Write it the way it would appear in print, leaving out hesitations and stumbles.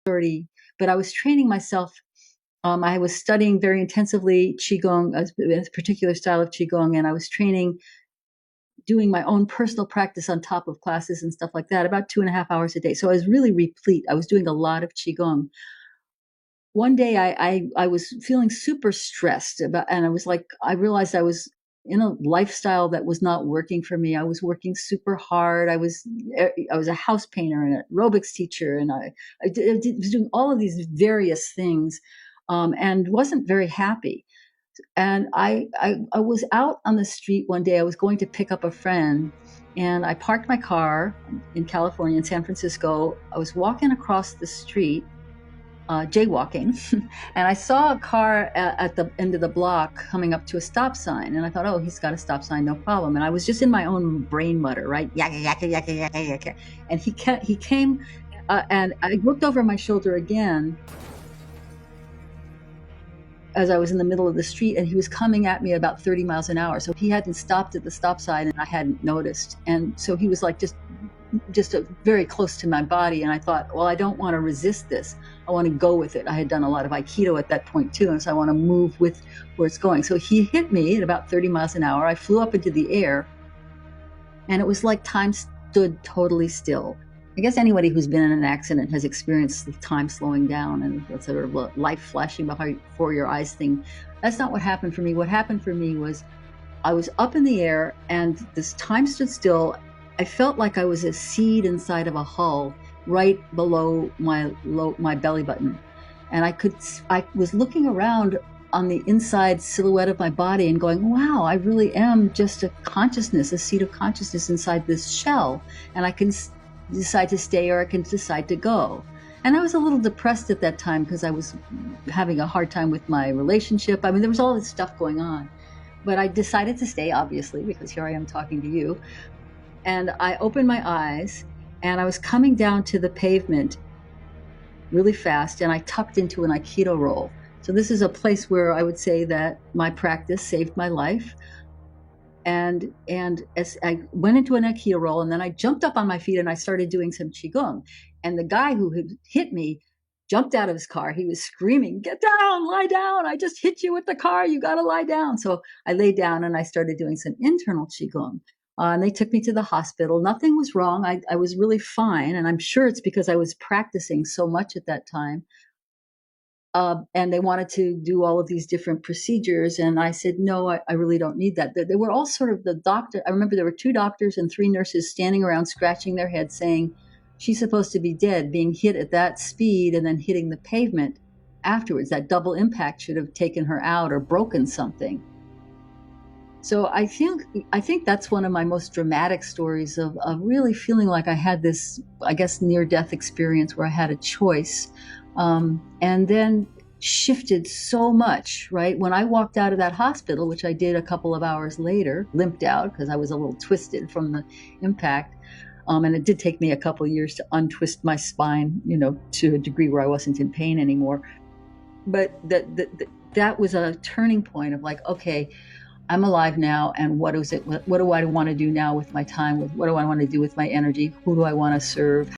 already, but I was training myself. I was studying very intensively Qigong, a particular style of Qigong, and I was training, doing my own personal practice on top of classes and stuff like that, about 2.5 hours a day. So I was really replete. I was doing a lot of Qigong. One day I was feeling super stressed about, and I realized I was in a lifestyle that was not working for me. I was working super hard. I was a house painter and an aerobics teacher, and was doing all of these various things, and wasn't very happy. And I was out on the street one day. I was going to pick up a friend, and I parked my car in California, in San Francisco. I was walking across the street, jaywalking, and I saw a car at the end of the block coming up to a stop sign. And I thought, oh, he's got a stop sign, no problem. And I was just in my own brain mutter, right? Yakka, yakka, yakka, yakka, yakka. And he came, and I looked over my shoulder again as I was in the middle of the street, and he was coming at me about 30 miles an hour. So he hadn't stopped at the stop sign, and I hadn't noticed. And so he was like just very close to my body. And I thought, well, I don't want to resist this. I want to go with it. I had done a lot of Aikido at that point too, and so I want to move with where it's going. So he hit me at about 30 miles an hour. I flew up into the air, and it was like time stood totally still. I guess anybody who's been in an accident has experienced the time slowing down and that sort of life flashing before your eyes thing. That's not what happened for me. What happened for me was I was up in the air, and this time stood still. I felt like I was a seed inside of a hull right below my belly button. And I was looking around on the inside silhouette of my body and going, wow, I really am just a consciousness, a seed of consciousness inside this shell. And I can decide to stay or I can decide to go. And I was a little depressed at that time because I was having a hard time with my relationship. I mean, there was all this stuff going on. But I decided to stay, obviously, because here I am talking to you. And I opened my eyes, and I was coming down to the pavement really fast, and I tucked into an Aikido roll. So this is a place where I would say that my practice saved my life. And as I went into an Aikido roll, and then I jumped up on my feet and I started doing some Qigong. And the guy who had hit me jumped out of his car. He was screaming, "Get down, lie down. I just hit you with the car. You got to lie down." So I lay down and I started doing some internal Qigong. And they took me to the hospital. Nothing was wrong. I was really fine. And I'm sure it's because I was practicing so much at that time. And they wanted to do all of these different procedures. And I said, no, I really don't need that. They were all sort of the doctor. I remember there were 2 doctors and 3 nurses standing around scratching their heads saying, she's supposed to be dead, being hit at that speed and then hitting the pavement afterwards. That double impact should have taken her out or broken something. So I think that's one of my most dramatic stories of really feeling like I had this, I guess, near-death experience where I had a choice, and then shifted so much, right? When I walked out of that hospital, which I did a couple of hours later, limped out because I was a little twisted from the impact, and it did take me a couple of years to untwist my spine, to a degree where I wasn't in pain anymore. But that was a turning point of like, okay, I'm alive now, and what do I want to do now with my time? What do I want to do with my energy? Who do I want to serve?